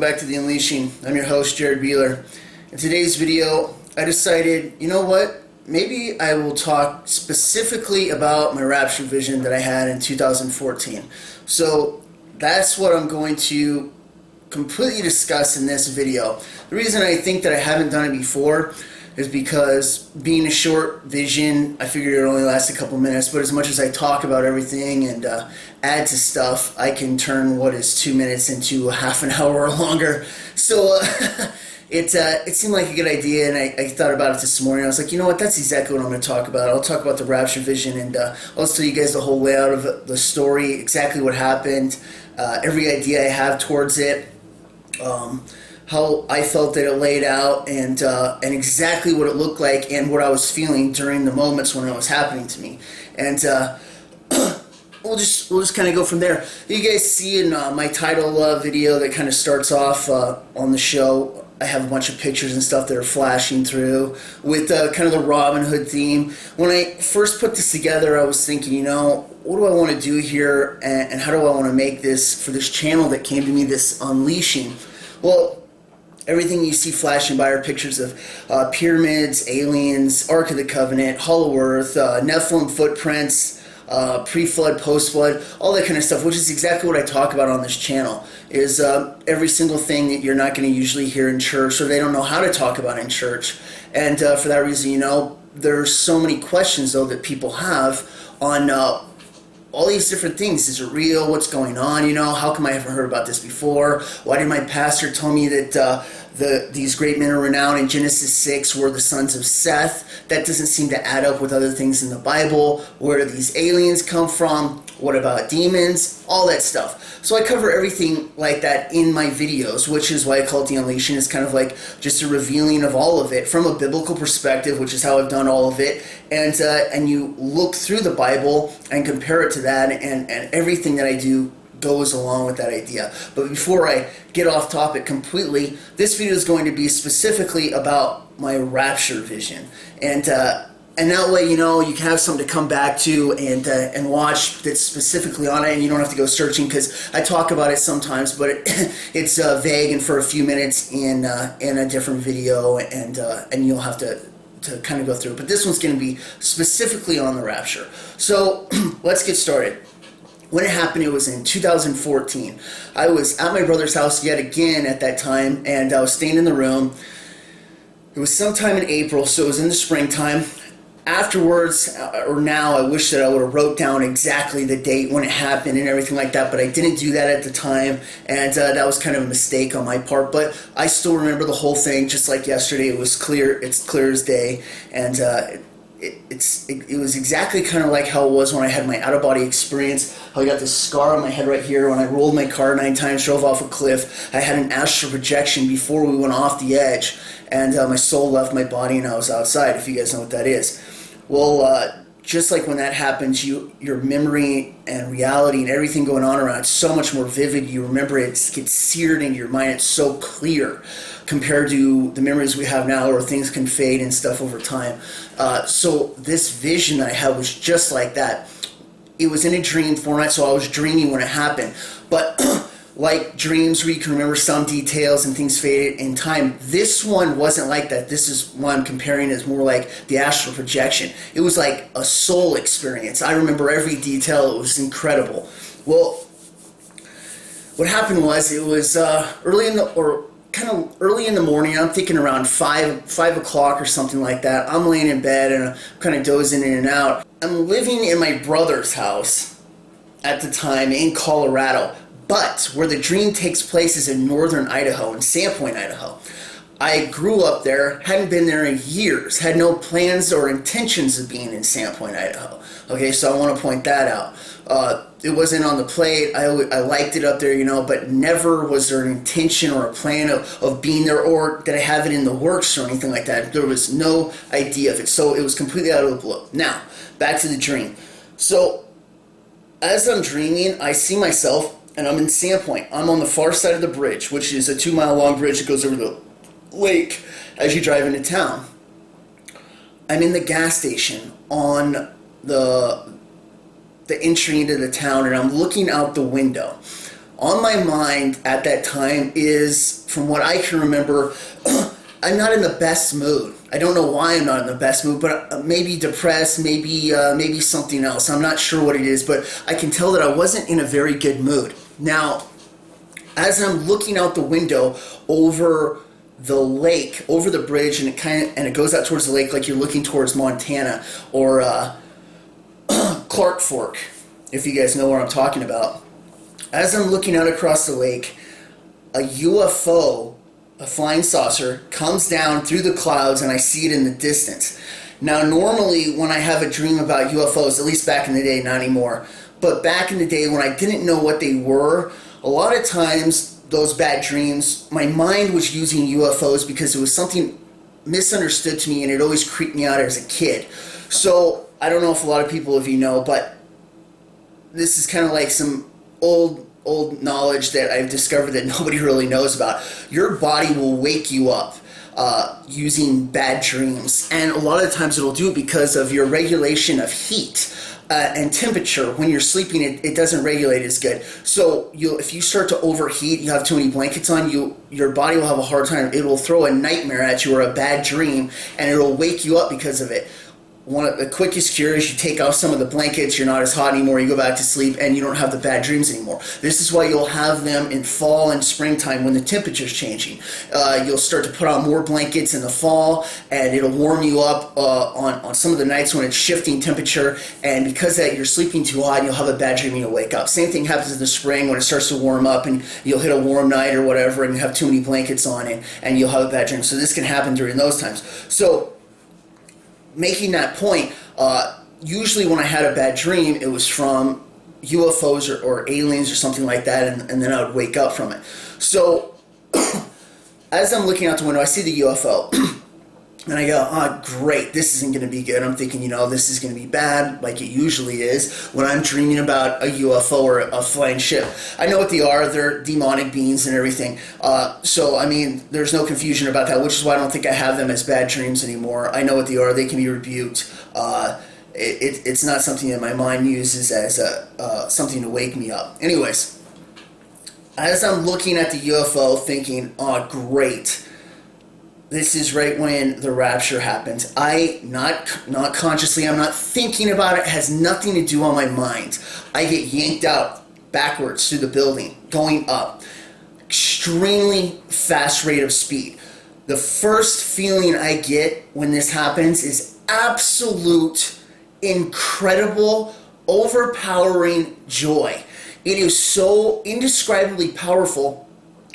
back to The Unleashing. I'm your host, Jared Beeler. In today's video, I decided, you know what? Maybe I will talk specifically about my Rapture Vision that I had in 2014. So that's what I'm going to completely discuss in this video. The reason I think that I haven't done it before is because being a short vision, I figured it would only last a couple minutes, but as much as I talk about everything and add to stuff, I can turn what is 2 minutes into a half an hour or longer. So it seemed like a good idea, and I thought about it this morning. I was like, you know what, that's exactly what I'm going to talk about. I'll talk about the Rapture Vision, and I'll tell you guys the whole layout of the story, exactly what happened, every idea I have towards it, how I felt that it laid out, and exactly what it looked like and what I was feeling during the moments when it was happening to me. And we'll just kind of go from there. You guys see in my title video that kind of starts off on the show, I have a bunch of pictures and stuff that are flashing through with kind of the Robin Hood theme. When I first put this together, I was thinking, you know, what do I want to do here, and how do I want to make this for this channel that came to me, this Unleashing? Well, everything you see flashing by are pictures of pyramids, aliens, Ark of the Covenant, Hollow Earth, Nephilim footprints, pre-flood, post-flood, all that kind of stuff, which is exactly what I talk about on this channel, is every single thing that you're not going to usually hear in church, or they don't know how to talk about in church. And for that reason, you know, there's so many questions, though, that people have on all these different things. Is it real? What's going on? You know, how come I haven't heard about this before? Why did my pastor tell me that these great men of renown in Genesis 6 were the sons of Seth? That doesn't seem to add up with other things in the Bible. Where do these aliens come from? What about demons? All that stuff. So I cover everything like that in my videos, which is why I call it The Unleashing. It's kind of like just a revealing of all of it from a biblical perspective, which is how I've done all of it. And you look through the Bible and compare it to that, and everything that I do goes along with that idea. But before I get off topic completely, this video is going to be specifically about my Rapture Vision. And that way, you know, you can have something to come back to and watch that's specifically on it, and you don't have to go searching, because I talk about it sometimes, but it's vague and for a few minutes in a different video, and you'll have to kind of go through it. But this one's going to be specifically on the Rapture. So let's get started. When it happened, it was in 2014. I was at my brother's house yet again at that time, and I was staying in the room. It was sometime in April, so it was in the springtime. Afterwards, or now, I wish that I would have wrote down exactly the date when it happened and everything like that, but I didn't do that at the time, and that was kind of a mistake on my part. But I still remember the whole thing just like yesterday. It was clear. It's clear as day, and it was exactly kind of like how it was when I had my out-of-body experience. How I got this scar on my head right here when I rolled my car 9 times, drove off a cliff. I had an astral projection before we went off the edge, and my soul left my body and I was outside, if you guys know what that is. Well, just like when that happens, your memory and reality and everything going on around, it's so much more vivid. You remember it, it gets seared into your mind. It's so clear compared to the memories we have now, where things can fade and stuff over time. So this vision I had was just like that. It was in a dream format, so I was dreaming when it happened. But like dreams where you can remember some details and things faded in time, this one wasn't like that. This is why I'm comparing it as more like the astral projection. It was like a soul experience. I remember every detail. It was incredible. Well, what happened was, it was early in the morning. I'm thinking around 5 o'clock or something like that. I'm laying in bed and I'm kind of dozing in and out. I'm living in my brother's house at the time in Colorado. But where the dream takes place is in northern Idaho, in Sandpoint, Idaho. I grew up there, hadn't been there in years, had no plans or intentions of being in Sandpoint, Idaho. Okay, so I want to point that out. It wasn't on the plate. I liked it up there, you know, but never was there an intention or a plan of being there, or did I have it in the works or anything like that. There was no idea of it. So it was completely out of the blue. Now, back to the dream. So as I'm dreaming, I see myself, and I'm in Sandpoint. I'm on the far side of the bridge, which is a 2-mile long bridge that goes over the lake as you drive into town. I'm in the gas station on the entry into the town, and I'm looking out the window. on my mind at that time is, from what I can remember, I'm not in the best mood. I don't know why I'm not in the best mood, but maybe depressed, maybe something else. I'm not sure what it is, but I can tell that I wasn't in a very good mood. Now, as I'm looking out the window over the lake, over the bridge, and it goes out towards the lake like you're looking towards Montana or Clark Fork, if you guys know what I'm talking about. As I'm looking out across the lake, a UFO, a flying saucer, comes down through the clouds, and I see it in the distance. Now, normally when I have a dream about UFOs, at least back in the day, not anymore, but back in the day when I didn't know what they were, a lot of times those bad dreams, my mind was using UFOs because it was something misunderstood to me, and it always creeped me out as a kid. So I don't know if a lot of people of you know, but this is kind of like some old knowledge that I've discovered that nobody really knows about. Your body will wake you up using bad dreams, and a lot of times it'll do it because of your regulation of heat and temperature. When you're sleeping, it doesn't regulate as good. So if you start to overheat, you have too many blankets on, your body will have a hard time. It will throw a nightmare at you or a bad dream, and it'll wake you up because of it. One of the quickest cures, you take off some of the blankets, you're not as hot anymore, you go back to sleep, and you don't have the bad dreams anymore. This is why you'll have them in fall and springtime when the temperature's changing. You'll start to put on more blankets in the fall, and it'll warm you up on some of the nights when it's shifting temperature, and because that you're sleeping too hot, you'll have a bad dream and you'll wake up. Same thing happens in the spring when it starts to warm up, and you'll hit a warm night or whatever, and you have too many blankets on it, and you'll have a bad dream. So this can happen during those times. So, making that point, usually when I had a bad dream, it was from UFOs or aliens or something like that, and then I would wake up from it. So, as I'm looking out the window, I see the UFO, and I go, oh, great, this isn't going to be good. I'm thinking, this is going to be bad, like it usually is when I'm dreaming about a UFO or a flying ship. I know what they are. They're demonic beings and everything. So, there's no confusion about that, which is why I don't think I have them as bad dreams anymore. I know what they are. They can be rebuked. It's not something that my mind uses as something to wake me up. Anyways, as I'm looking at the UFO thinking, oh, great, this is right when the rapture happens. Not consciously, I'm not thinking about it. It has nothing to do on my mind. I get yanked out backwards through the building, going up. Extremely fast rate of speed. The first feeling I get when this happens is absolute, incredible, overpowering joy. It is so indescribably powerful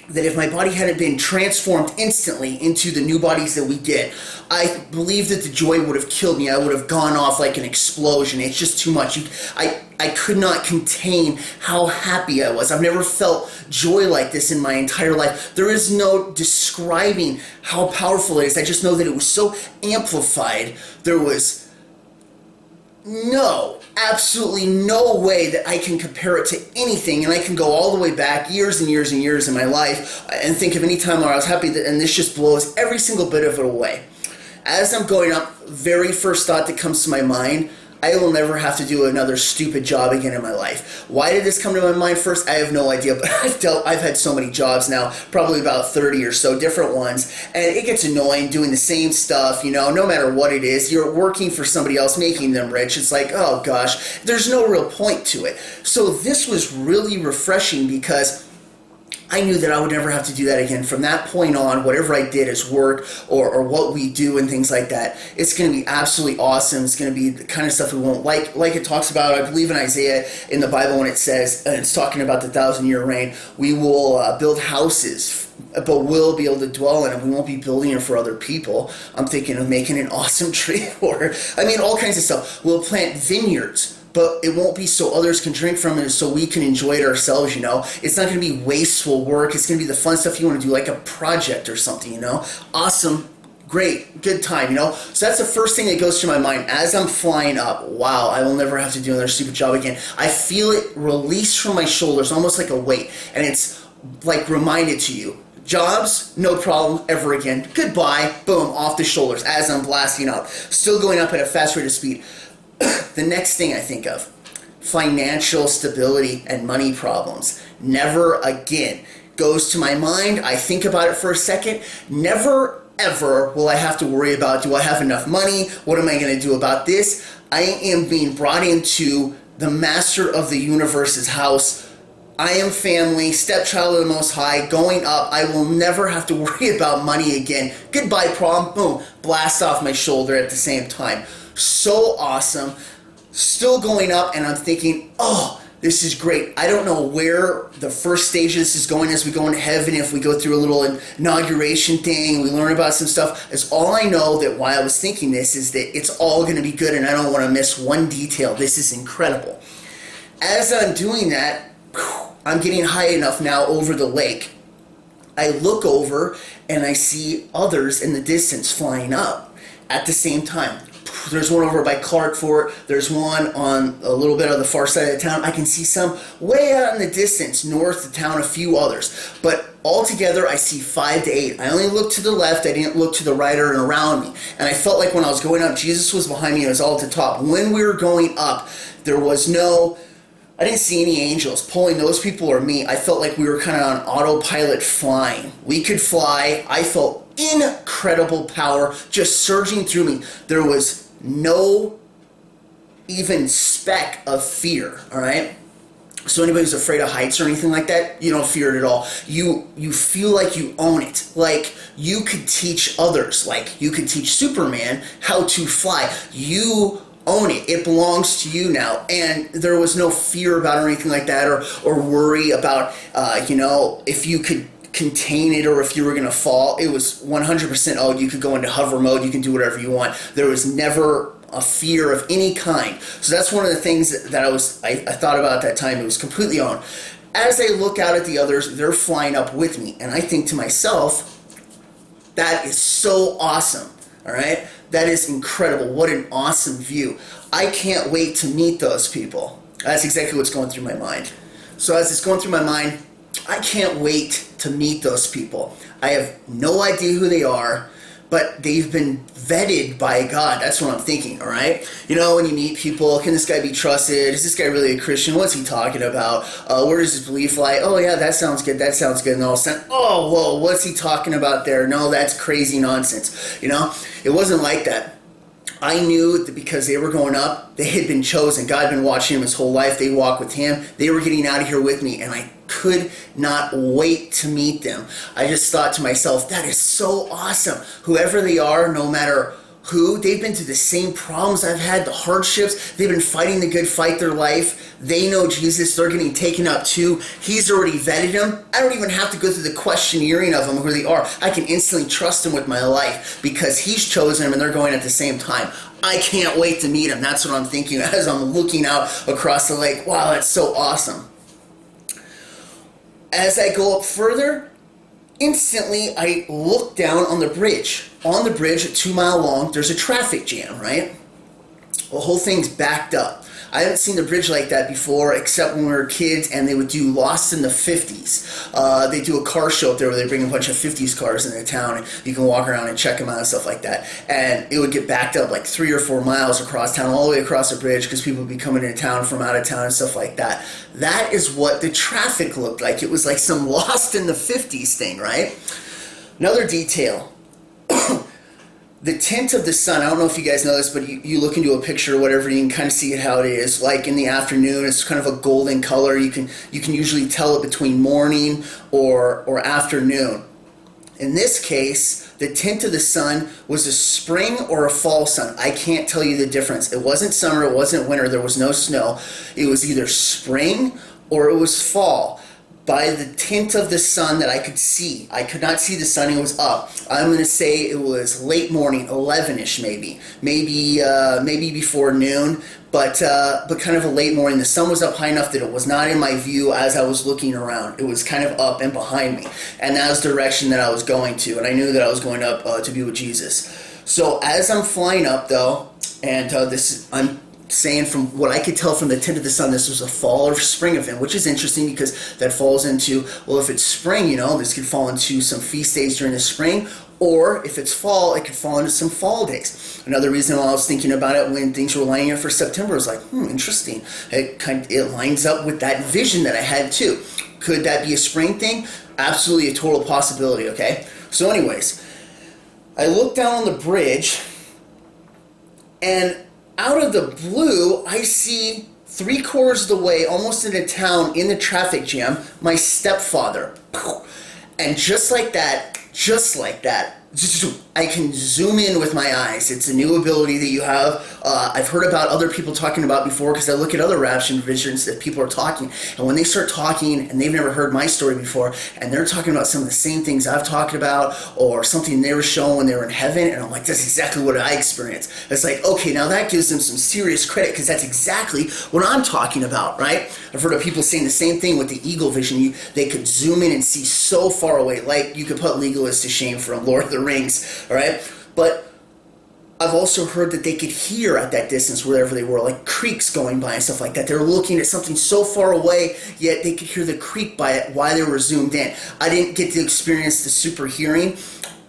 that if my body hadn't been transformed instantly into the new bodies that we get, I believe that the joy would have killed me. I would have gone off like an explosion. It's just too much. I could not contain how happy I was. I've never felt joy like this in my entire life. There is no describing how powerful it is. I just know that it was so amplified. There was absolutely no way that I can compare it to anything, and I can go all the way back years and years and years in my life and think of any time where I was happy, and this just blows every single bit of it away. As I'm going up, very first thought that comes to my mind, I will never have to do another stupid job again in my life. Why did this come to my mind first? I have no idea, but I've had so many jobs now, probably about 30 or so different ones, and it gets annoying doing the same stuff, no matter what it is. You're working for somebody else, making them rich. It's like, oh gosh, there's no real point to it. So this was really refreshing because I knew that I would never have to do that again. From that point on, whatever I did as work or what we do and things like that, it's going to be absolutely awesome. It's going to be the kind of stuff we won't like it talks about, I believe in Isaiah in the Bible when it says, and it's talking about the 1,000-year reign, we will build houses, but we'll be able to dwell in them. We won't be building it for other people. I'm thinking of making an awesome tree order. All kinds of stuff. We'll plant vineyards, but it won't be so others can drink from it, so we can enjoy it ourselves, It's not going to be wasteful work. It's going to be the fun stuff you want to do, like a project or something, Awesome, great, good time, So that's the first thing that goes through my mind as I'm flying up. Wow, I will never have to do another stupid job again. I feel it release from my shoulders, almost like a weight, and it's like reminded to you. Jobs, no problem, ever again. Goodbye, boom, off the shoulders as I'm blasting up. Still going up at a fast rate of speed. The next thing I think of, financial stability and money problems. never again. Goes to my mind, I think about it for a second, never ever will I have to worry about, do I have enough money? What am I going to do about this? I am being brought into the master of the universe's house. I am family, stepchild of the Most High, going up. I will never have to worry about money again. Goodbye, prom. Boom. Blast off my shoulder at the same time. So awesome. Still going up, and I'm thinking, oh, this is great. I don't know where the first stage of this is going as we go into heaven, if we go through a little inauguration thing, we learn about some stuff. It's all I know that while I was thinking this is that it's all going to be good, and I don't want to miss one detail. This is incredible. As I'm doing that, I'm getting high enough now over the lake. I look over and I see others in the distance flying up at the same time. There's one over by Clark Fort. There's one on a little bit of the far side of the town. I can see some way out in the distance, north of town, a few others. But altogether, I see 5 to 8. I only looked to the left. I didn't look to the right or around me. And I felt like when I was going up, Jesus was behind me. It was all at the top. When we were going up, there was no... I didn't see any angels pulling those people or me. I felt like we were kind of on autopilot flying. We could fly. I felt incredible power just surging through me. There was no even speck of fear, all right? So anybody who's afraid of heights or anything like that, you don't fear it at all. You feel like you own it. Like you could teach others. Like you could teach Superman how to fly. You own it. It belongs to you now. And there was no fear about it or anything like that, or worry about, if you could contain it or if you were going to fall. It was 100%, oh, you could go into hover mode, you can do whatever you want. There was never a fear of any kind. So that's one of the things that I thought about at that time. It was completely on. As I look out at the others, they're flying up with me. And I think to myself, that is so awesome. All right? That is incredible. What an awesome view. I can't wait to meet those people. That's exactly what's going through my mind. So as it's going through my mind, I can't wait to meet those people. I have no idea who they are, but they've been vetted by God. That's what I'm thinking, all right? You know, when you meet people, can this guy be trusted? Is this guy really a Christian? What's he talking about? Where does his belief lie? Oh, yeah, that sounds good. That sounds good. And all of a sudden, oh, whoa, what's he talking about there? No, that's crazy nonsense. You know, it wasn't like that. I knew that because they were going up, they had been chosen. God had been watching him his whole life. They walked with him. They were getting out of here with me, and I could not wait to meet them. I just thought to myself, that is so awesome. Whoever they are, no matter who, they've been through the same problems I've had, the hardships. They've been fighting the good fight their life. They know Jesus. They're getting taken up too. He's already vetted them. I don't even have to go through the questioneering of them, who they are. I can instantly trust them with my life because he's chosen them and they're going at the same time. I can't wait to meet them. That's what I'm thinking as I'm looking out across the lake. Wow, that's so awesome. As I go up further, instantly I look down on the bridge. On the bridge, 2 mile long, there's a traffic jam, right? The whole thing's backed up. I haven't seen the bridge like that before, except when we were kids and they would do Lost in the 50s. They do a car show up there where they bring a bunch of 50s cars into town and you can walk around and check them out and stuff like that. And it would get backed up like 3 or 4 miles across town, all the way across the bridge, because people would be coming into town from out of town and stuff like that. That is what the traffic looked like. It was like some Lost in the 50s thing, right? Another detail. The tint of the sun, I don't know if you guys know this, but you look into a picture or whatever, you can kind of see it how it is. Like in the afternoon, it's kind of a golden color. You can usually tell it between morning or afternoon. In this case, the tint of the sun was a spring or a fall sun. I can't tell you the difference. It wasn't summer, it wasn't winter, there was no snow. It was either spring or it was fall. By the tint of the sun that I could see. I could not see the sun, it was up. I'm going to say it was late morning, 11-ish maybe before noon, but kind of a late morning. The sun was up high enough that it was not in my view as I was looking around. It was kind of up and behind me, and that was the direction that I was going to, and I knew that I was going up to be with Jesus. So as I'm flying up though, and I'm saying from what I could tell from the tint of the sun, this was a fall or spring event, which is interesting because that falls into, well, if it's spring, this could fall into some feast days during the spring, or if it's fall, it could fall into some fall days. Another reason why I was thinking about it when things were lining up for September was like, interesting. It lines up with that vision that I had too. Could that be a spring thing? Absolutely a total possibility, okay? So anyways, I look down on the bridge, and out of the blue, I see 3/4 of the way, almost into town, in the traffic jam, my stepfather. And just like that, I can zoom in with my eyes. It's a new ability that you have. I've heard about other people talking about before, because I look at other Rapture Visions that people are talking, and when they start talking and they've never heard my story before, and they're talking about some of the same things I've talked about, or something they were shown when they were in heaven, and I'm like, that's exactly what I experienced. It's like, okay, now that gives them some serious credit, because that's exactly what I'm talking about, right? I've heard of people saying the same thing with the eagle vision. They could zoom in and see so far away, like you could put legalists to shame from Lord of the Rings, all right? But I've also heard that they could hear at that distance, wherever they were, like creeks going by and stuff like that. They were looking at something so far away, yet they could hear the creek by it while they were zoomed in. I didn't get to experience the super hearing,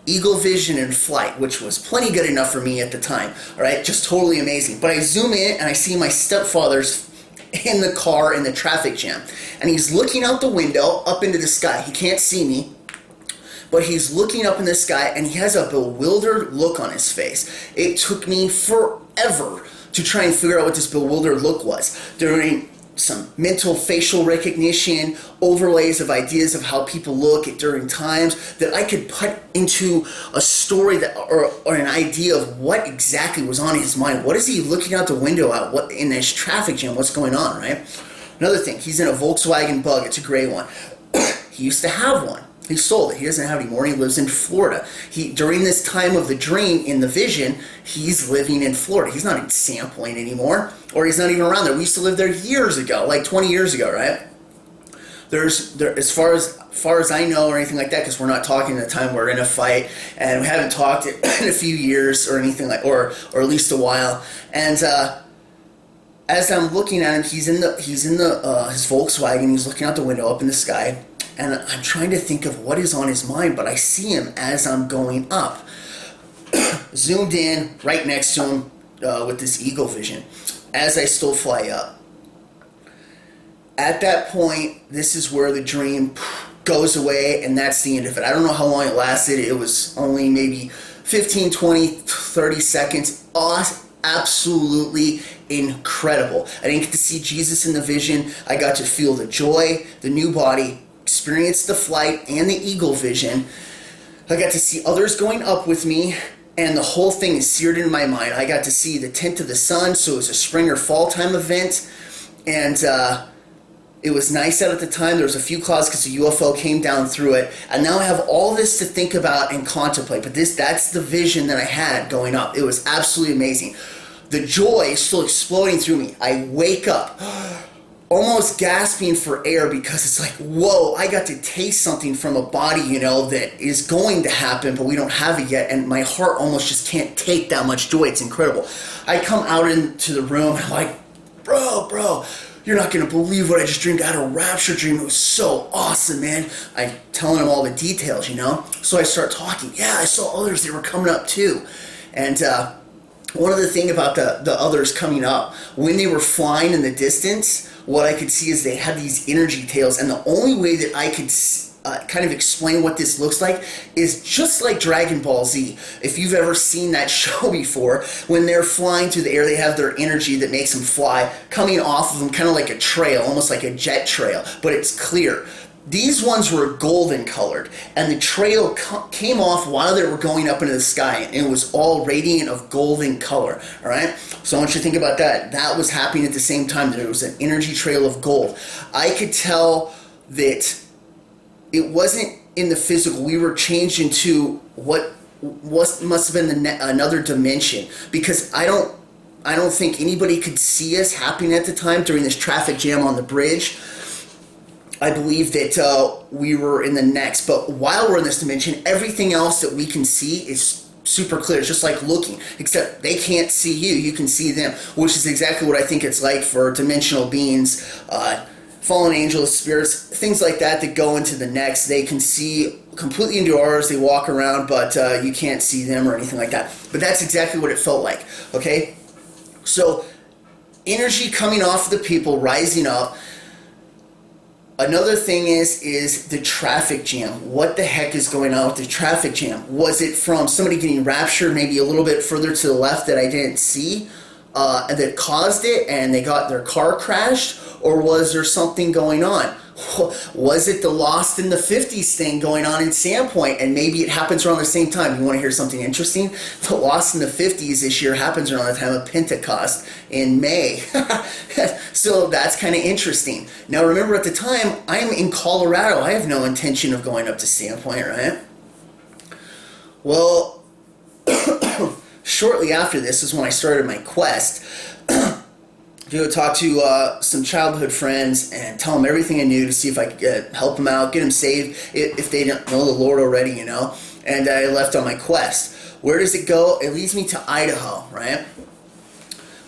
eagle vision, and flight, which was plenty good enough for me at the time, all right? Just totally amazing. But I zoom in and I see my stepfather's in the car in the traffic jam, and he's looking out the window up into the sky. He can't see me, but he's looking up in the sky, and he has a bewildered look on his face. It took me forever to try and figure out what this bewildered look was. During some mental facial recognition, overlays of ideas of how people look at during times, that I could put into a story that, or an idea of what exactly was on his mind. What is he looking out the window at? What in this traffic jam? What's going on, right? Another thing, he's in a Volkswagen Bug. It's a gray one. He used to have one. He sold it. He doesn't have it anymore. He lives in Florida. During this time of the dream in the vision, he's living in Florida. He's not in Sampling anymore, or he's not even around there. We used to live there years ago, like 20 years ago, right? As far as I know, or anything like that, because we're not talking at the time we're in a fight, and we haven't talked in a few years or anything like, or at least a while. And as I'm looking at him, he's in his Volkswagen. He's looking out the window up in the sky. And I'm trying to think of what is on his mind, but I see him as I'm going up. Zoomed in, right next to him with this eagle vision, as I still fly up. At that point, this is where the dream goes away, and that's the end of it. I don't know how long it lasted. It was only maybe 15, 20, 30 seconds. Absolutely incredible. I didn't get to see Jesus in the vision. I got to feel the joy, the new body, experience the flight and the eagle vision. I got to see others going up with me, and the whole thing is seared in my mind. I got to see the tint of the sun, so it was a spring or fall time event, and it was nice out at the time. There was a few clouds because a UFO came down through it, and now I have all this to think about and contemplate. But that's the vision that I had going up. It was absolutely amazing. The joy is still exploding through me. I wake up almost gasping for air, because it's like, whoa, I got to taste something from a body, that is going to happen, but we don't have it yet, and my heart almost just can't take that much joy. It's incredible. I come out into the room, and I'm like, bro, you're not going to believe what I just dreamed. I had a rapture dream. It was so awesome, man. I'm telling him all the details, So I start talking. Yeah, I saw others. They were coming up too. And one other thing about the others coming up, when they were flying in the distance, what I could see is they had these energy tails, and the only way that I could kind of explain what this looks like is just like Dragon Ball Z. If you've ever seen that show before, when they're flying through the air, they have their energy that makes them fly coming off of them, kind of like a trail, almost like a jet trail, but it's clear. These ones were golden colored, and the trail came off while they were going up into the sky, and it was all radiant of golden color, all right? So I want you to think about that. That was happening at the same time. There was an energy trail of gold. I could tell that it wasn't in the physical. We were changed into what must have been another dimension, because I don't think anybody could see us happening at the time during this traffic jam on the bridge. I believe that we were in the next, but while we're in this dimension, everything else that we can see is super clear. It's just like looking, except they can't see you, you can see them, which is exactly what I think it's like for dimensional beings, fallen angels, spirits, things like that go into the next. They can see completely into ours, they walk around, but you can't see them or anything like that. But that's exactly what it felt like, okay? So, energy coming off the people, rising up. Another thing is the traffic jam. What the heck is going on with the traffic jam? Was it from somebody getting raptured maybe a little bit further to the left that I didn't see that caused it and they got their car crashed? Or was there something going on? Was it the Lost in the 50s thing going on in Sandpoint, and maybe it happens around the same time? You want to hear something interesting? The Lost in the 50s this year happens around the time of Pentecost in May. So that's kind of interesting. Now remember, at the time, I'm in Colorado. I have no intention of going up to Sandpoint, right? Well, shortly after this is when I started my quest to go talk to some childhood friends and tell them everything I knew to see if I could help them out, get them saved if they don't know the Lord already, you know. And I left on my quest. Where does it go? It leads me to Idaho, right?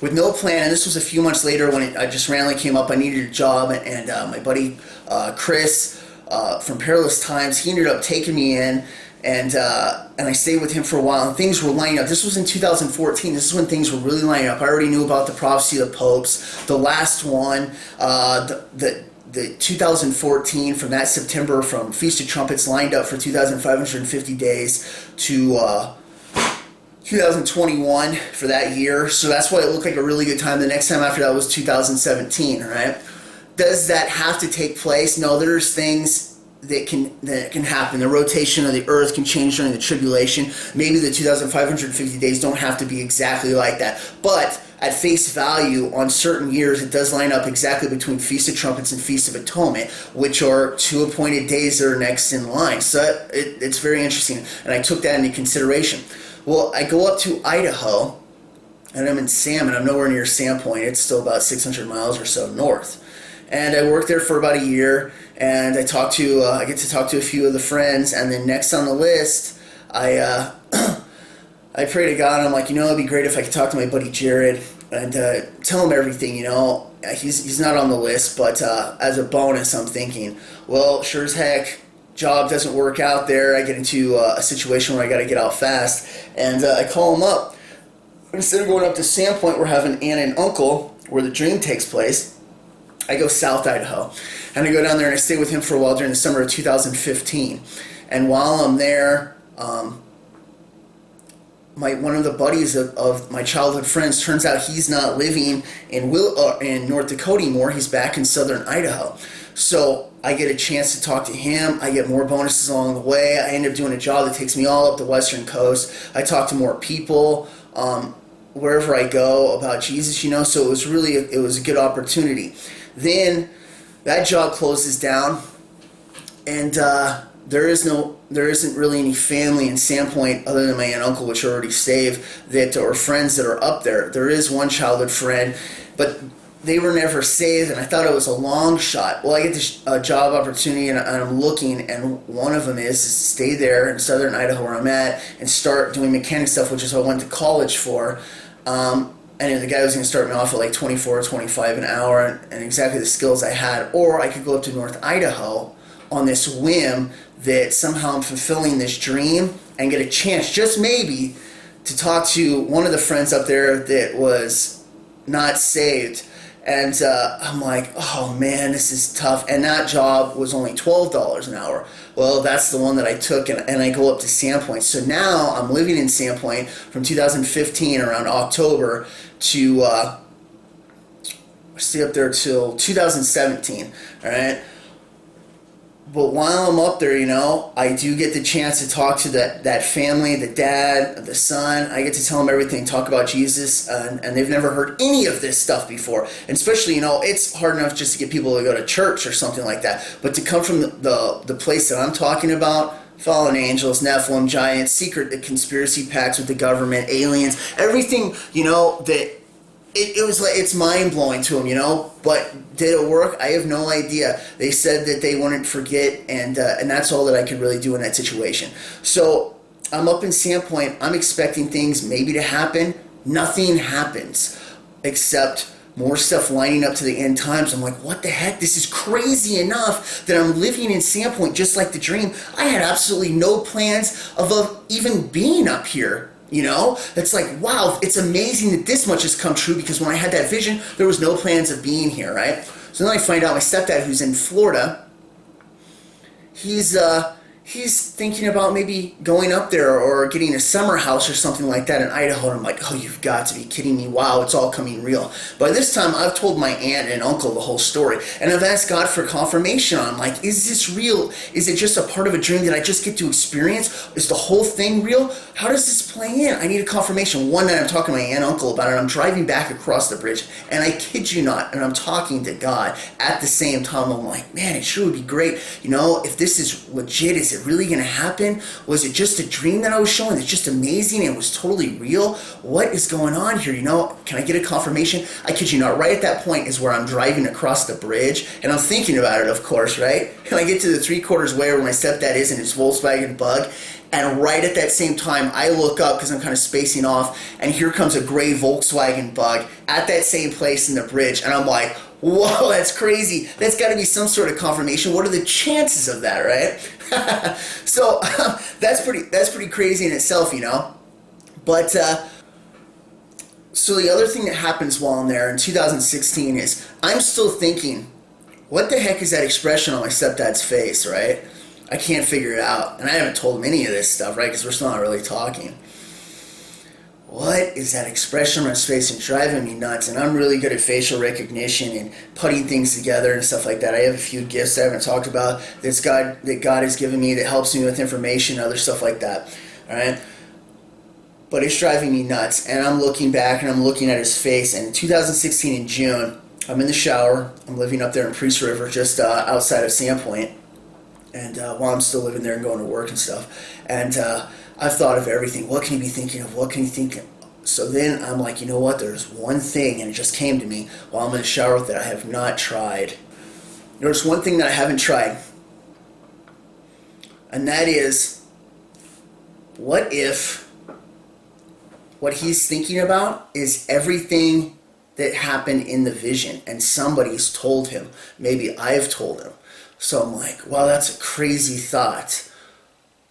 With no plan. And this was a few months later when I just randomly came up. I needed a job, and my buddy Chris from Perilous Times, he ended up taking me in. And I stayed with him for a while, and things were lining up. This was in 2014. This is when things were really lining up. I already knew about the prophecy of the popes. The last one, the 2014, from that September, from Feast of Trumpets, lined up for 2,550 days to 2021 for that year. So that's why it looked like a really good time. The next time after that was 2017, right? Does that have to take place? No, there's things that can happen. The rotation of the earth can change during the tribulation. Maybe the 2,550 days don't have to be exactly like that. But at face value, on certain years, it does line up exactly between Feast of Trumpets and Feast of Atonement, which are two appointed days that are next in line. So it's very interesting, and I took that into consideration. Well, I go up to Idaho, and I'm in Salmon. I'm nowhere near Sandpoint. It's still about 600 miles or so north. And I worked there for about a year, and I get to talk to a few of the friends, and then next on the list, I pray to God, and I'm like, you know, it'd be great if I could talk to my buddy Jared and tell him everything, you know. He's not on the list, but as a bonus, I'm thinking, well, sure as heck, job doesn't work out there. I get into a situation where I got to get out fast, and I call him up. Instead of going up to Sandpoint, we're having aunt and uncle, where the dream takes place. I go South Idaho, and I go down there and I stay with him for a while during the summer of 2015. And while I'm there, one of the buddies of my childhood friends, turns out he's not living in North Dakota anymore. He's back in southern Idaho. So I get a chance to talk to him. I get more bonuses along the way. I end up doing a job that takes me all up the western coast. I talk to more people wherever I go about Jesus, you know. So it was a good opportunity. Then that job closes down, and there isn't really any family in Sandpoint other than my aunt and uncle, which are already saved, or friends that are up there. There is one childhood friend, but they were never saved, and I thought it was a long shot. Well, I get this job opportunity, and I'm looking, and one of them is to stay there in southern Idaho where I'm at and start doing mechanic stuff, which is what I went to college for. And the guy was going to start me off at like 24 or 25 an hour, and exactly the skills I had. Or I could go up to North Idaho on this whim that somehow I'm fulfilling this dream and get a chance, just maybe, to talk to one of the friends up there that was not saved. And I'm like, oh man, this is tough. And that job was only $12 an hour. Well, that's the one that I took, and I go up to Sandpoint. So now I'm living in Sandpoint from 2015 around October to stay up there till 2017. All right. But while I'm up there, you know, I do get the chance to talk to that family, the dad, the son. I get to tell them everything, talk about Jesus, and they've never heard any of this stuff before. And especially, you know, it's hard enough just to get people to go to church or something like that. But to come from the place that I'm talking about, fallen angels, Nephilim, giants, secret conspiracy pacts with the government, aliens, everything, you know, that it was like, it's mind-blowing to them, you know. But did it work? I have no idea. They said that they wouldn't forget, and that's all that I could really do in that situation. So I'm up in Sandpoint. I'm expecting things maybe to happen. Nothing happens except more stuff lining up to the end times. I'm like, what the heck? This is crazy enough that I'm living in Sandpoint just like the dream. I had absolutely no plans of even being up here. You know, it's like, wow, it's amazing that this much has come true, because when I had that vision, there was no plans of being here, right? So then I find out my stepdad, who's in Florida, he's thinking about maybe going up there or getting a summer house or something like that in Idaho. And I'm like, oh, you've got to be kidding me. Wow, it's all coming real. By this time, I've told my aunt and uncle the whole story. And I've asked God for confirmation on, like, is this real? Is it just a part of a dream that I just get to experience? Is the whole thing real? How does this play in? I need a confirmation. One night I'm talking to my aunt and uncle about it. I'm driving back across the bridge. And I kid you not, and I'm talking to God at the same time. I'm like, man, it sure would be great. You know, if this is legit, is it really going to happen? Was it just a dream that I was showing? It's just amazing. It was totally real. What is going on here? You know, can I get a confirmation? I kid you not, right at that point is where I'm driving across the bridge and I'm thinking about it, of course, right? And I get to the 3/4 way where my stepdad is in his Volkswagen Bug. And right at that same time, I look up because I'm kind of spacing off, and here comes a gray Volkswagen Bug at that same place in the bridge. And I'm like, whoa, that's crazy. That's got to be some sort of confirmation. What are the chances of that, right? So that's pretty crazy in itself, you know. But so the other thing that happens while I'm there in 2016 is I'm still thinking, what the heck is that expression on my stepdad's face, right? I can't figure it out. And I haven't told him any of this stuff, right? Because we're still not really talking. What is that expression on his face and driving me nuts? And I'm really good at facial recognition and putting things together and stuff like that. I have a few gifts I haven't talked about that God has given me that helps me with information and other stuff like that. All right? But it's driving me nuts. And I'm looking back and I'm looking at his face. And in 2016 in June, I'm in the shower. I'm living up there in Priest River, just outside of Sandpoint. And while I'm still living there and going to work and stuff. And I've thought of everything. What can he be thinking of? What can he think of? So then I'm like, you know what? There's one thing, and it just came to me while I'm in the shower that I have not tried. There's one thing that I haven't tried. And that is, what if what he's thinking about is everything that happened in the vision and somebody's told him? Maybe I've told him. So I'm like, wow, that's a crazy thought.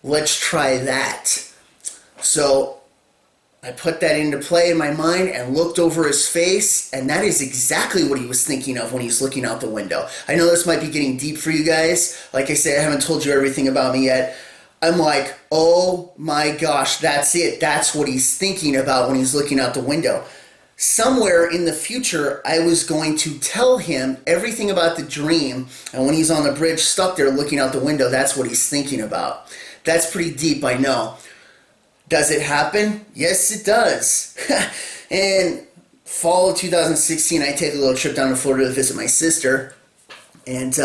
Let's try that. So I put that into play in my mind and looked over his face, and that is exactly what he was thinking of when he's looking out the window. I know this might be getting deep for you guys. Like I said, I haven't told you everything about me yet. I'm like, oh my gosh, that's it. That's what he's thinking about when he's looking out the window. Somewhere in the future, I was going to tell him everything about the dream, and when he's on the bridge stuck there looking out the window, that's what he's thinking about. That's pretty deep, I know. Does it happen? Yes, it does. In fall of 2016, I take a little trip down to Florida to visit my sister, and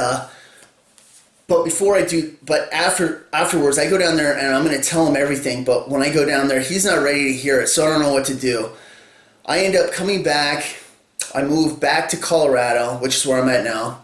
but before I do, but afterwards, I go down there and I'm going to tell him everything. But when I go down there, he's not ready to hear it, so I don't know what to do. I end up coming back. I moved back to Colorado, which is where I'm at now.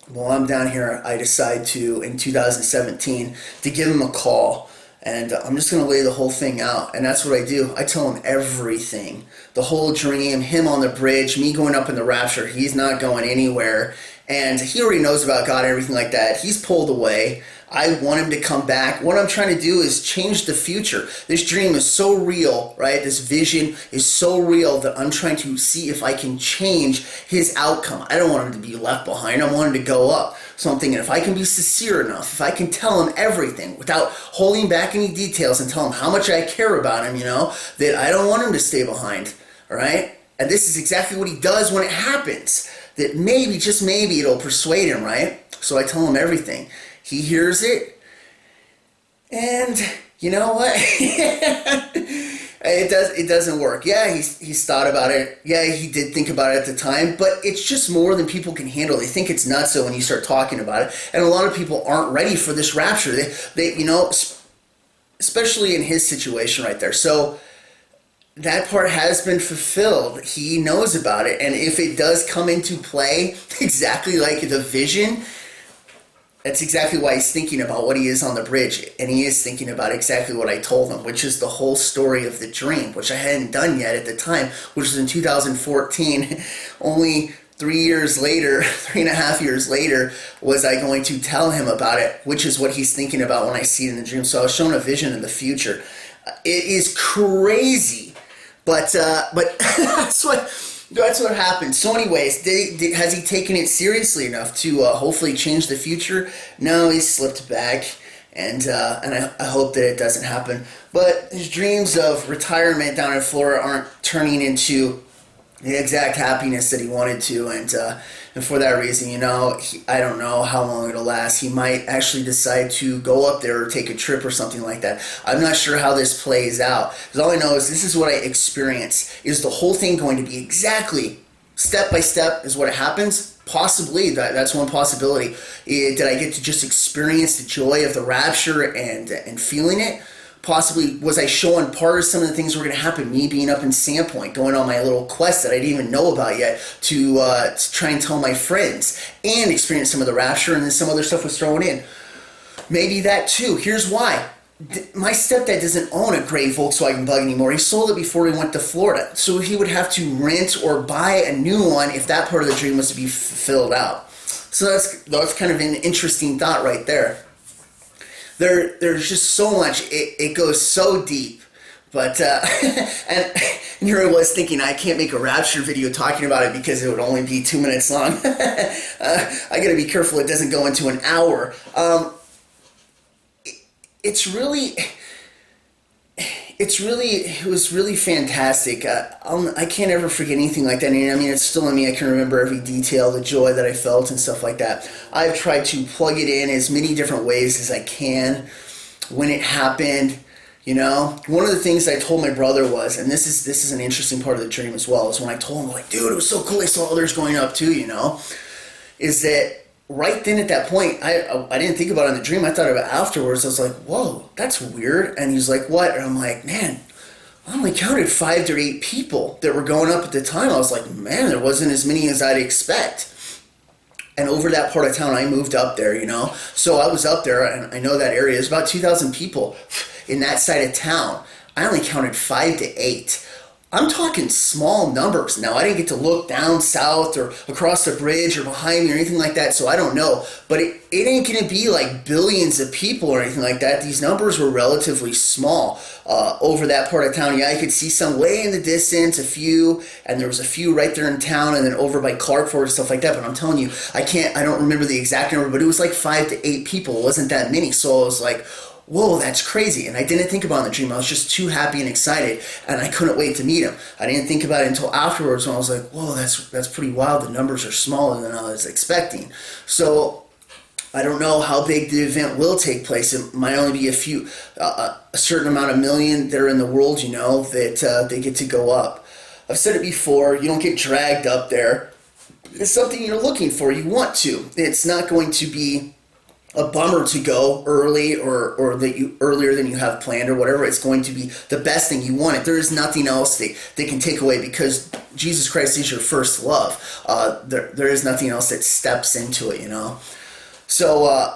While I'm down here, I decide to, in 2017, to give him a call. And I'm just going to lay the whole thing out. And that's what I do. I tell him everything. The whole dream, him on the bridge, me going up in the rapture. He's not going anywhere. And he already knows about God and everything like that. He's pulled away. I want him to come back. What I'm trying to do is change the future. This dream is so real, right? This vision is so real that I'm trying to see if I can change his outcome. I don't want him to be left behind. I want him to go up. So I'm thinking, if I can be sincere enough, if I can tell him everything without holding back any details and tell him how much I care about him, you know, that I don't want him to stay behind, all right? And this is exactly what he does when it happens. That maybe, just maybe, it'll persuade him, right? So I tell him everything. He hears it, and you know what? It doesn't work. Yeah, he's thought about it. Yeah, he did think about it at the time, but it's just more than people can handle. They think it's nuts when you start talking about it, and a lot of people aren't ready for this rapture. They you know, especially in his situation right there. So that part has been fulfilled. He knows about it, and if it does come into play exactly like the vision, that's exactly why he's thinking about what he is on the bridge. And he is thinking about exactly what I told him, which is the whole story of the dream, which I hadn't done yet at the time, which was in 2014. Only 3 years later, 3.5 years later, was I going to tell him about it, which is what he's thinking about when I see it in the dream. So I was shown a vision in the future. It is crazy. But that's what That's what happened. So anyways, has he taken it seriously enough to hopefully change the future? No, he slipped back, and I hope that it doesn't happen. But his dreams of retirement down in Florida aren't turning into the exact happiness that he wanted to, and for that reason, I don't know how long it'll last. He might actually decide to go up there or take a trip or something like that. I'm not sure how this plays out, because all I know is this is what I experience. Is the whole thing going to be exactly step by step is what happens? Possibly. That's one possibility. Did I get to just experience the joy of the rapture and feeling it? Possibly, was I showing part of some of the things were going to happen? Me being up in Sandpoint, going on my little quest that I didn't even know about yet to try and tell my friends and experience some of the rapture, and then some other stuff was thrown in. Maybe that too. Here's why. My stepdad doesn't own a gray Volkswagen Bug anymore. He sold it before he went to Florida. So he would have to rent or buy a new one if that part of the dream was to be filled out. So that's kind of an interesting thought right there. There's just so much. It goes so deep. But, and here I was thinking, I can't make a rapture video talking about it because it would only be 2 minutes long. I gotta be careful it doesn't go into an hour. It was really fantastic. I can't ever forget anything like that. And I mean, it's still in me. I can remember every detail, the joy that I felt and stuff like that. I've tried to plug it in as many different ways as I can when it happened. One of the things I told my brother was, and this is an interesting part of the dream as well, is when I told him, like, dude, it was so cool. I saw others going up too, is that right then at that point, I didn't think about it in the dream. I thought about it afterwards. I was like, whoa, that's weird. And he's like, what? And I'm like, man, I only counted 5 to 8 people that were going up at the time. I was like, man, there wasn't as many as I'd expect. And over that part of town, I moved up there, So I was up there, and I know that area. There's about 2,000 people in that side of town. I only counted 5 to 8. I'm talking small numbers. Now, I didn't get to look down south or across the bridge or behind me or anything like that, so I don't know. But it ain't going to be like billions of people or anything like that. These numbers were relatively small over that part of town. Yeah, I could see some way in the distance, a few, and there was a few right there in town, and then over by Clarkford and stuff like that. But I'm telling you, I don't remember the exact number, but it was like 5 to 8 people. It wasn't that many, so I was like, whoa, that's crazy. And I didn't think about it in the dream. I was just too happy and excited, and I couldn't wait to meet him. I didn't think about it until afterwards when I was like, whoa, that's pretty wild. The numbers are smaller than I was expecting. So I don't know how big the event will take place. It might only be a certain amount of million that are in the world, that they get to go up. I've said it before, you don't get dragged up there. It's something you're looking for. You want to. It's not going to be a bummer to go early or that you earlier than you have planned or whatever. It's going to be the best thing you want. There is nothing else they can take away, because Jesus Christ is your first love. There is nothing else that steps into it, So,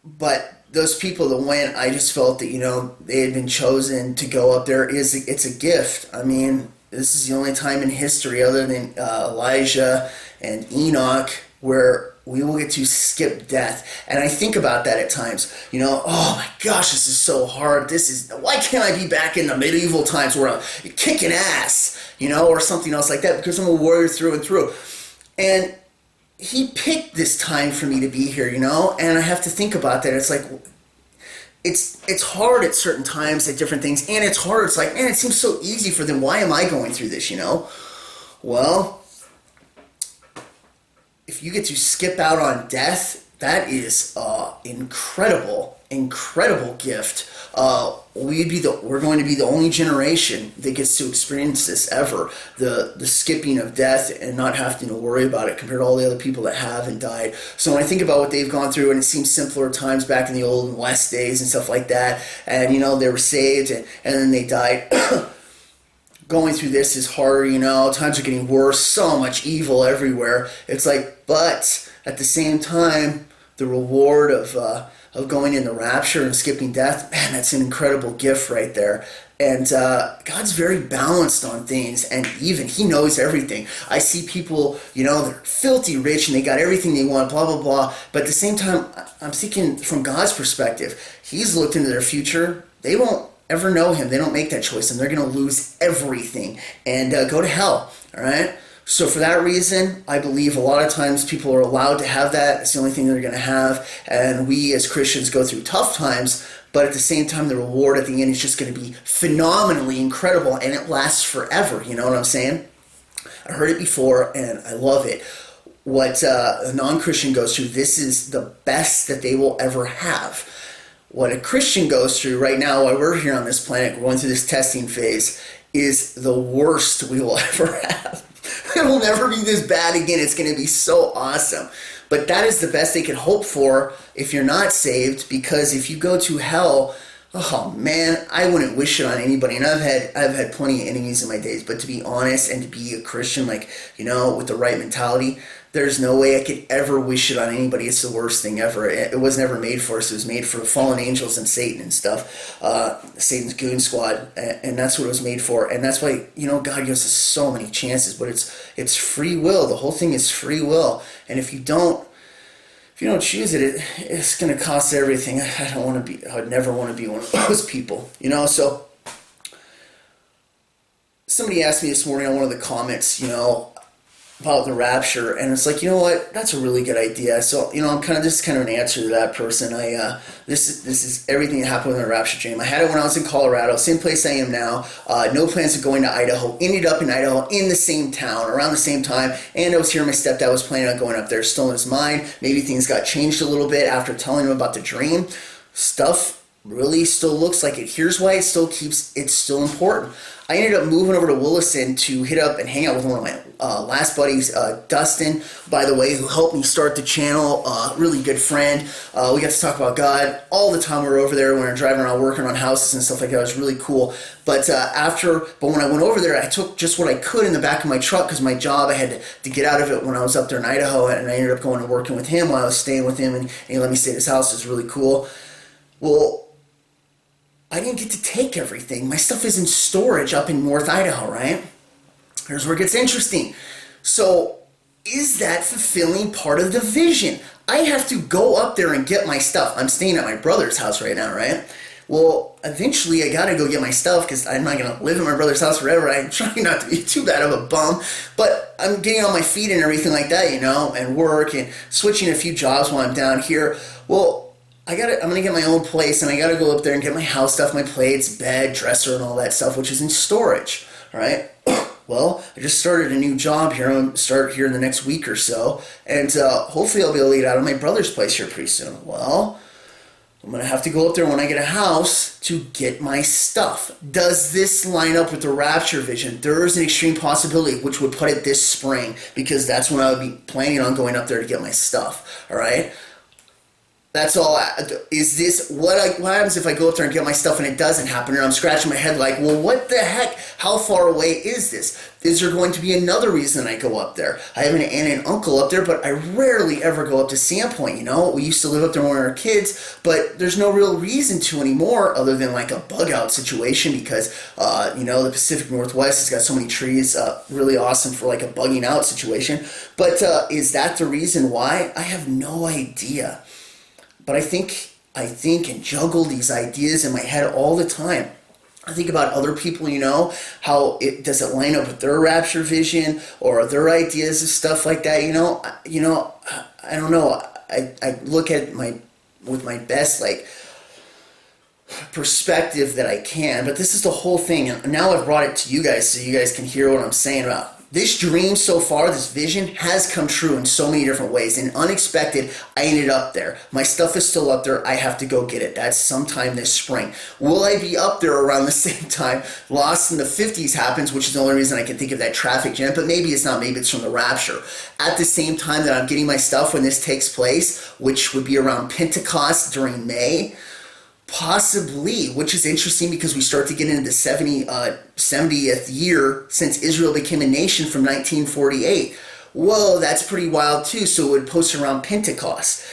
but those people that went, I just felt that, they had been chosen to go up there. It's a gift. I mean, this is the only time in history other than Elijah and Enoch where we will get to skip death. And I think about that at times, oh my gosh, this is so hard. Why can't I be back in the medieval times where I'm kicking ass, or something else like that, because I'm a warrior through and through. And he picked this time for me to be here, and I have to think about that. It's like, it's hard at certain times at different things, and it's hard. It's like, man, it seems so easy for them. Why am I going through this, Well, if you get to skip out on death, that is incredible gift. We're going to be the only generation that gets to experience this ever. The skipping of death and not having to worry about it compared to all the other people that have and died. So when I think about what they've gone through, and it seems simpler times back in the old West days and stuff like that, and they were saved and then they died. Going through this is harder, times are getting worse, so much evil everywhere. It's like, but at the same time, the reward of going in the rapture and skipping death, man, that's an incredible gift right there. And God's very balanced on things, and even He knows everything. I see people, they're filthy rich and they got everything they want, blah, blah, blah. But at the same time, I'm thinking from God's perspective, He's looked into their future. They won't ever know Him. They don't make that choice, and they're going to lose everything and go to hell. All right? So for that reason, I believe a lot of times people are allowed to have that. It's the only thing they're going to have. And we as Christians go through tough times, but at the same time, the reward at the end is just going to be phenomenally incredible, and it lasts forever. You know what I'm saying? I heard it before, and I love it. What a non-Christian goes through, this is the best that they will ever have. What a Christian goes through right now, while we're here on this planet, going through this testing phase, is the worst we will ever have. It will never be this bad again. It's going to be so awesome. But that is the best they can hope for if you're not saved, because if you go to hell, oh man, I wouldn't wish it on anybody. And I've had plenty of enemies in my days, but to be honest and to be a Christian, like, you know, with the right mentality, there's no way I could ever wish it on anybody. It's the worst thing ever. It was never made for us. It was made for fallen angels and Satan and stuff, Satan's goon squad, and that's what it was made for. And that's why, you know, God gives us so many chances, but it's free will. The whole thing is free will. And if you don't choose it, it's going to cost everything. I would never want to be one of those people, you know. So somebody asked me this morning on one of the comments, you know, about the rapture, and it's like, you know what, that's a really good idea. So, you know, this is kind of an answer to that person. This is everything that happened with the rapture dream. I had it when I was in Colorado, same place I am now. No plans of going to Idaho. Ended up in Idaho in the same town around the same time, and I was here. My stepdad was planning on going up there, still in his mind. Maybe things got changed a little bit after telling him about the dream. Stuff really still looks like it. Here's why it's still important. I ended up moving over to Williston to hit up and hang out with one of my last buddies, Dustin, by the way, who helped me start the channel. Really good friend. We got to talk about God all the time we were over there when we were driving around working on houses and stuff like that. It was really cool. But when I went over there, I took just what I could in the back of my truck because my job, I had to get out of it when I was up there in Idaho, and I ended up going and working with him while I was staying with him, and he let me stay at his house. It was really cool. Well, I didn't get to take everything. My stuff is in storage up in North Idaho, right? Here's where it gets interesting. So, is that fulfilling part of the vision? I have to go up there and get my stuff. I'm staying at my brother's house right now, right? Well, eventually I gotta go get my stuff because I'm not gonna live in my brother's house forever. I'm trying not to be too bad of a bum, but I'm getting on my feet and everything like that, you know, and work and switching a few jobs while I'm down here. Well, I'm going to get my own place, and I got to go up there and get my house stuff, my plates, bed, dresser, and all that stuff, which is in storage, all right? Well, I just started a new job here. I'm going to start here in the next week or so, and hopefully I'll be able to get out of my brother's place here pretty soon. Well, I'm going to have to go up there when I get a house to get my stuff. Does this line up with the Rapture Vision? There is an extreme possibility, which would put it this spring, because that's when I would be planning on going up there to get my stuff, all right? That's all. Is this what happens if I go up there and get my stuff and it doesn't happen, and I'm scratching my head like, well, what the heck? How far away is this? Is there going to be another reason I go up there? I have an aunt and uncle up there, but I rarely ever go up to Sandpoint, you know? We used to live up there when we were kids, but there's no real reason to anymore other than like a bug out situation because, you know, the Pacific Northwest has got so many trees, really awesome for like a bugging out situation. But is that the reason why? I have no idea. But I think and juggle these ideas in my head all the time. I think about other people, you know, how does it line up with their rapture vision or their ideas and stuff like that, you know, I don't know. I look at with my best, like, perspective that I can, but this is the whole thing, and now I've brought it to you guys so you guys can hear what I'm saying about. This dream so far, this vision, has come true in so many different ways. And unexpected, I ended up there. My stuff is still up there. I have to go get it. That's sometime this spring. Will I be up there around the same time Lost in the 50s happens, which is the only reason I can think of that traffic jam, but maybe it's not. Maybe it's from the rapture. At the same time that I'm getting my stuff when this takes place, which would be around Pentecost during May, possibly, which is interesting because we start to get into the 70th year since Israel became a nation from 1948. Whoa, that's pretty wild too. So it would post around Pentecost.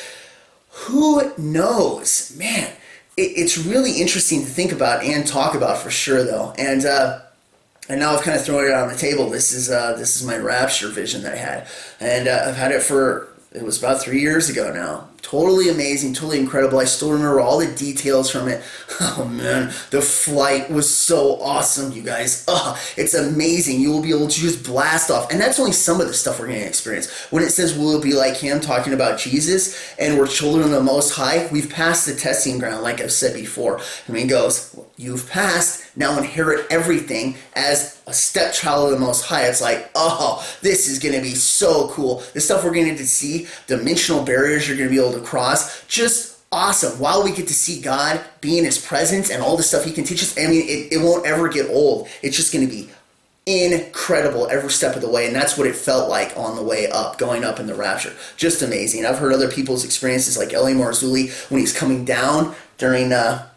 Who knows? Man, it's really interesting to think about and talk about for sure though. And now I've kind of thrown it out on the table. This is my rapture vision that I had. And I've had it it was about 3 years ago now. Totally amazing, totally incredible. I still remember all the details from it. Oh man, the flight was so awesome, you guys. It's amazing. You will be able to just blast off. And that's only some of the stuff we're going to experience. When it says we'll be like him, talking about Jesus, and we're children of the Most High, we've passed the testing ground, like I've said before. And he goes, you've passed, now inherit everything as a stepchild of the Most High. It's like, oh, this is going to be so cool. The stuff we're going to get to see, dimensional barriers you're going to be able to cross, just awesome. While we get to see God, be in his presence, and all the stuff he can teach us, I mean, it won't ever get old. It's just going to be incredible every step of the way, and that's what it felt like on the way up, going up in the rapture. Just amazing. I've heard other people's experiences, like Eli Marzulli, when he's coming down during the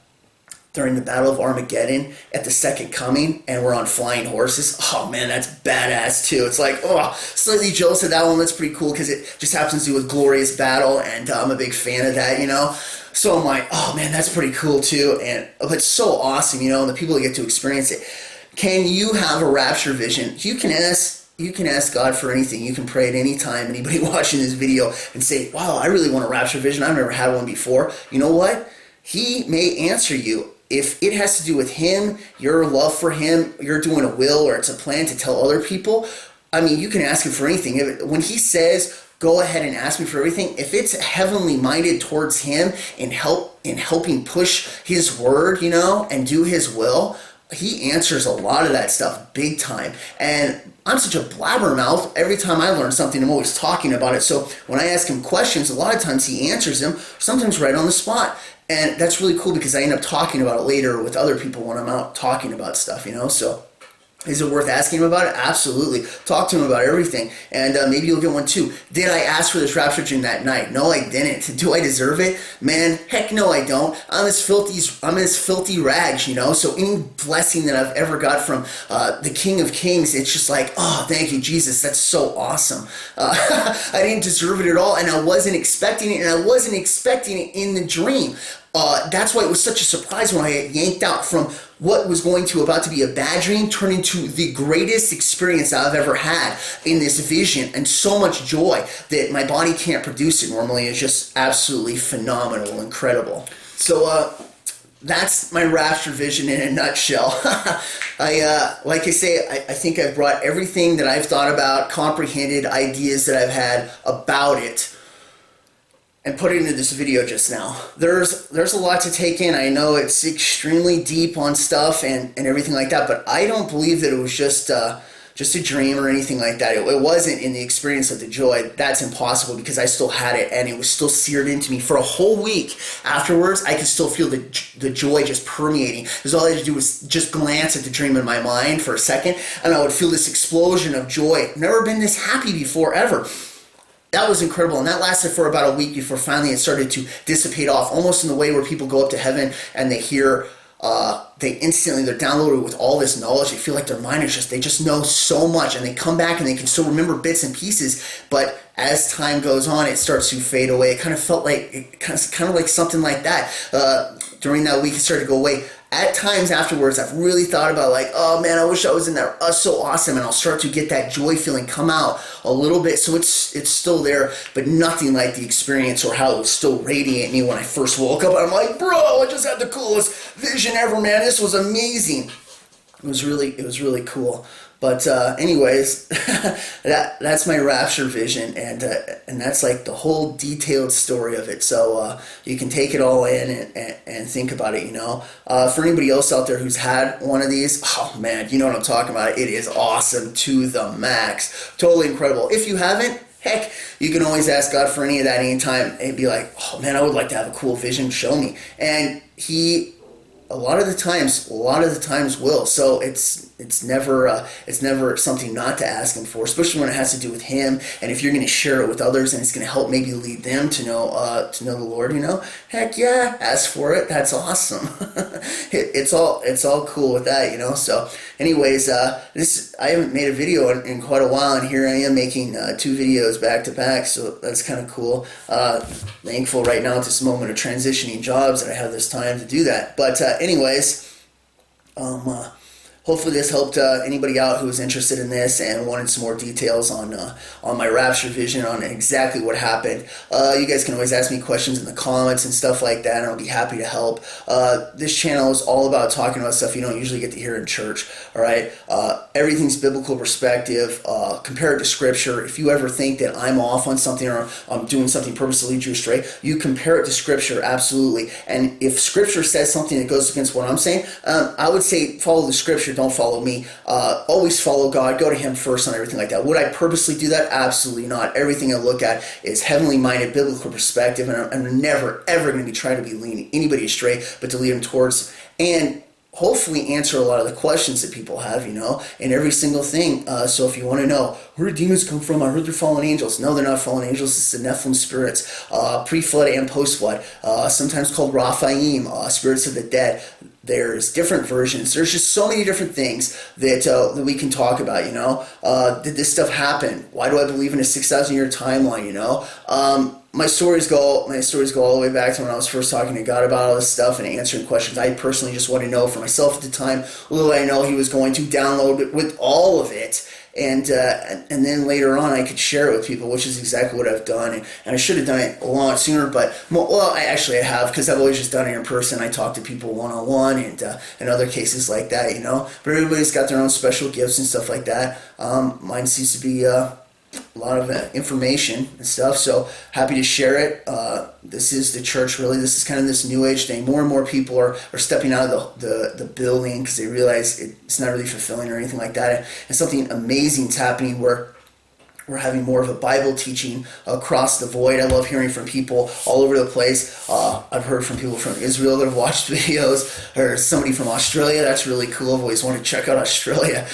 Battle of Armageddon at the second coming, and we're on flying horses. Oh man, that's badass too. It's like, oh, slightly jealous of that one. That's pretty cool because it just happens to do with glorious battle, and I'm a big fan of that, you know. So I'm like, oh man, that's pretty cool too, and it's so awesome, you know, and the people that get to experience it. Can you have a rapture vision? You can ask God for anything. You can pray at any time. Anybody watching this video and say, wow, I really want a rapture vision. I've never had one before. You know what? He may answer you. If it has to do with him, your love for him, you're doing a will or it's a plan to tell other people, I mean, you can ask him for anything. When he says, go ahead and ask me for everything, if it's heavenly minded towards him and helping push his word, you know, and do his will, he answers a lot of that stuff big time. And I'm such a blabbermouth. Every time I learn something, I'm always talking about it. So when I ask him questions, a lot of times he answers them, sometimes right on the spot. And that's really cool because I end up talking about it later with other people when I'm out talking about stuff, you know. So is it worth asking him about it? Absolutely. Talk to him about everything. And maybe you'll get one too. Did I ask for this rapture vision that night? No, I didn't. Do I deserve it? Man, heck no, I don't. I'm as filthy rags, you know. So any blessing that I've ever got from the King of Kings, it's just like, oh, thank you, Jesus. That's so awesome. I didn't deserve it at all, and I wasn't expecting it, and I wasn't expecting it in the dream. That's why it was such a surprise when I yanked out from what was about to be a bad dream, turned into the greatest experience I've ever had in this vision, and so much joy that my body can't produce it normally. It's just absolutely phenomenal, incredible. So that's my rapture vision in a nutshell. Like I say, I think I've brought everything that I've thought about, comprehended, ideas that I've had about it, and put it into this video just now. There's a lot to take in. I know it's extremely deep on stuff and everything like that, but I don't believe that it was just a dream or anything like that. It wasn't in the experience of the joy. That's impossible because I still had it, and it was still seared into me for a whole week. Afterwards, I could still feel the joy just permeating. Because all I had to do was just glance at the dream in my mind for a second, and I would feel this explosion of joy. Never been this happy before, ever. That was incredible, and that lasted for about a week before finally it started to dissipate off, almost in the way where people go up to heaven and they hear, they're downloaded with all this knowledge. They feel like their mind is they just know so much, and they come back and they can still remember bits and pieces, but as time goes on, it starts to fade away. It kind of felt like, kind of like something like that. During that week, it started to go away. At times afterwards, I've really thought about like, oh man, I wish I was in there. So awesome. And I'll start to get that joy feeling come out a little bit. So it's still there, but nothing like the experience or how it was still radiating me when I first woke up. And I'm like, bro, I just had the coolest vision ever, man. This was amazing. It was really cool. But anyways, that's my rapture vision, and that's like the whole detailed story of it. So you can take it all in and think about it, you know. For anybody else out there who's had one of these, oh man, you know what I'm talking about. It is awesome to the max. Totally incredible. If you haven't, heck, you can always ask God for any of that anytime and be like, oh man, I would like to have a cool vision. Show me. And he a lot of the times will. So it's never something not to ask him for, especially when it has to do with him. And if you're going to share it with others and it's going to help maybe lead them to know the Lord, you know, heck yeah, ask for it. That's awesome. It's all cool with that, you know. So anyways, I haven't made a video in quite a while, and here I am making 2 videos back to back. So that's kind of cool. Thankful right now at this moment of transitioning jobs that I have this time to do that. But anyways, hopefully this helped anybody out who was interested in this and wanted some more details on my Rapture Vision, on exactly what happened. You guys can always ask me questions in the comments and stuff like that, and I'll be happy to help. This channel is all about talking about stuff you don't usually get to hear in church. All right, everything's biblical perspective. Compare it to Scripture. If you ever think that I'm off on something or I'm doing something purposely to lead you astray, you compare it to Scripture, absolutely. And if Scripture says something that goes against what I'm saying, I would say follow the Scripture. Don't follow me. Always follow God. Go to Him first on everything like that. Would I purposely do that? Absolutely not. Everything I look at is heavenly minded, biblical perspective, and I'm never, ever going to be trying to be leading anybody astray, but to lead them towards and hopefully answer a lot of the questions that people have, in every single thing. So if you want to know, where do demons come from? I heard they're fallen angels. No, they're not fallen angels. It's the Nephilim spirits, pre-flood and post-flood, sometimes called Raphaim, spirits of the dead. There's different versions. There's just so many different things that we can talk about, Did this stuff happen? Why do I believe in a 6,000-year timeline, My stories go all the way back to when I was first talking to God about all this stuff and answering questions. I personally just wanted to know for myself at the time. Little I know He was going to download it with all of it, and then later on I could share it with people, which is exactly what I've done. And I should have done it a lot sooner, but I have, because I've always just done it in person. I talk to people one-on-one and other cases like that, But everybody's got their own special gifts and stuff like that. Mine seems to be a lot of information and stuff, so happy to share it. This is the church, really. This is kind of this new age thing. More and more people are stepping out of the building because they realize it's not really fulfilling or anything like that, and something amazing is happening where we're having more of a Bible teaching across the void. I love hearing from people all over the place. I've heard from people from Israel that have watched videos, or somebody from Australia. That's really cool. I've always wanted to check out Australia.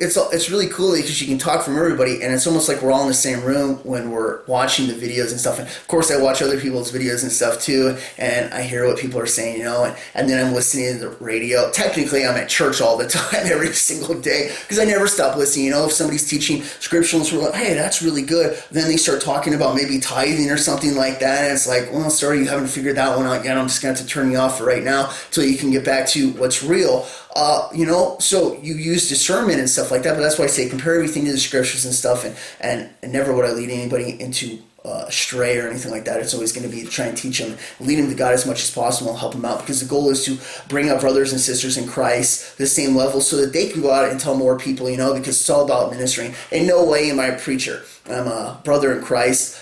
It's really cool because you can talk from everybody, and it's almost like we're all in the same room when we're watching the videos and stuff. And of course, I watch other people's videos and stuff too, and I hear what people are saying, and then I'm listening to the radio. Technically, I'm at church all the time, every single day, because I never stop listening. If somebody's teaching scripture and we're like, hey, that's really good, then they start talking about maybe tithing or something like that, and it's like, well, sorry, you haven't figured that one out yet. I'm just going to have to turn you off for right now until you can get back to what's real. So you use discernment and stuff like that, but that's why I say compare everything to the Scriptures and stuff, and never would I lead anybody into stray or anything like that. It's always going to be to try and teach them, lead them to God as much as possible, help them out, because the goal is to bring up brothers and sisters in Christ the same level so that they can go out and tell more people, because it's all about ministering. In no way am I a preacher. I'm a brother in Christ,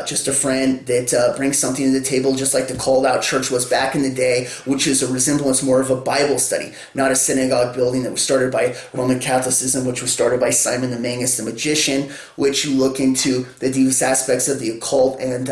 just a friend that brings something to the table, just like the called out church was back in the day, which is a resemblance more of a Bible study, not a synagogue building that was started by Roman Catholicism, which was started by Simon the Magus, the magician, which you look into the deepest aspects of the occult, and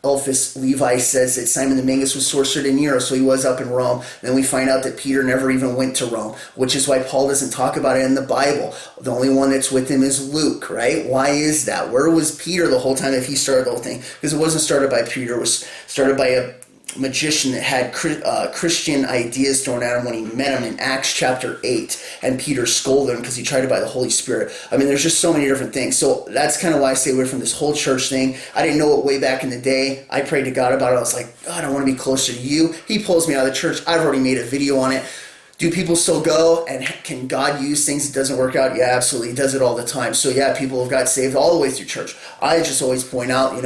Elphus Levi says that Simon the Magus was sorcerer to Nero, so he was up in Rome. And then we find out that Peter never even went to Rome, which is why Paul doesn't talk about it in the Bible. The only one that's with him is Luke, right? Why is that? Where was Peter the whole time if he started the whole thing? Because it wasn't started by Peter, it was started by a magician that had Christian ideas thrown at him when he met him in Acts chapter 8, and Peter scolded him because he tried to by the Holy Spirit. I mean, there's just so many different things. So that's kind of why I stay away from this whole church thing. I didn't know it way back in the day. I prayed to God about it. I was like, God, I want to be closer to you. He pulls me out of the church. I've already made a video on it. Do people still go, and can God use things that doesn't work out? Yeah, absolutely. He does it all the time. So yeah, people have got saved all the way through church. I just always point out,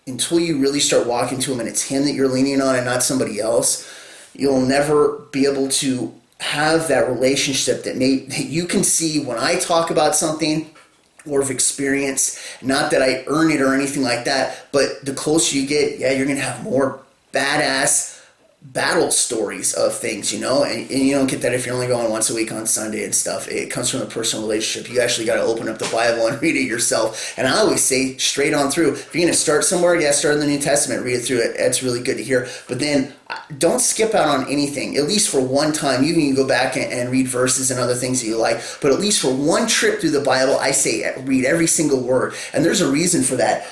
until you really start walking to Him and it's Him that you're leaning on and not somebody else, you'll never be able to have that relationship that you can see when I talk about something or of experience. Not that I earn it or anything like that, but the closer you get, you're going to have more badass battle stories of things, and you don't get that if you're only going once a week on Sunday and stuff. It comes from a personal relationship. You actually got to open up the Bible and read it yourself. And I always say straight on through, if you're going to start somewhere, start in the New Testament, read it through it. That's really good to hear. But then don't skip out on anything, at least for one time. You can go back and read verses and other things that you like, but at least for one trip through the Bible, I say read every single word. And there's a reason for that.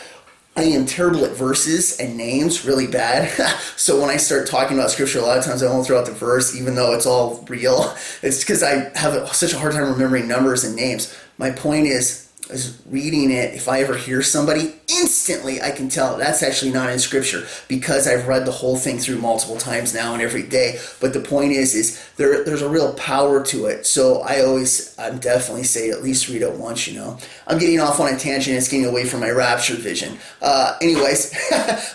I am terrible at verses and names, really bad. So when I start talking about scripture, a lot of times I won't throw out the verse, even though it's all real. It's because I have such a hard time remembering numbers and names. My point is, was reading it, if I ever hear somebody, instantly I can tell that's actually not in scripture, because I've read the whole thing through multiple times now and every day. But the point is there's a real power to it. So I'm definitely say at least read it once, I'm getting off on a tangent. It's getting away from my rapture vision. Anyways,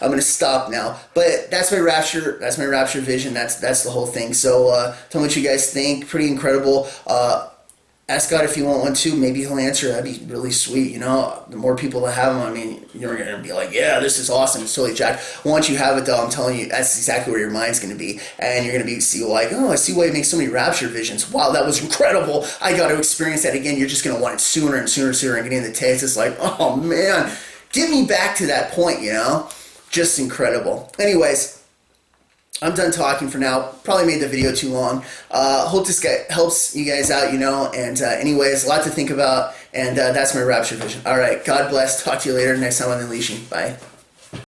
I'm going to stop now. But that's my rapture vision. That's the whole thing. So tell me what you guys think. Pretty incredible. Ask God if you want one too. Maybe He'll answer. That'd be really sweet. The more people that have them, I mean, you're going to be like, yeah, this is awesome. It's totally jacked. Once you have it, though, I'm telling you, that's exactly where your mind's going to be. And you're going to see like, oh, I see why He makes so many rapture visions. Wow, that was incredible. I got to experience that again. You're just going to want it sooner and sooner and sooner. And getting the taste, it's like, oh, man, get me back to that point, Just incredible. Anyways, I'm done talking for now. Probably made the video too long. Hope this helps you guys out, And anyways, a lot to think about. And that's my rapture vision. All right. God bless. Talk to you later next time on Unleashing. Bye.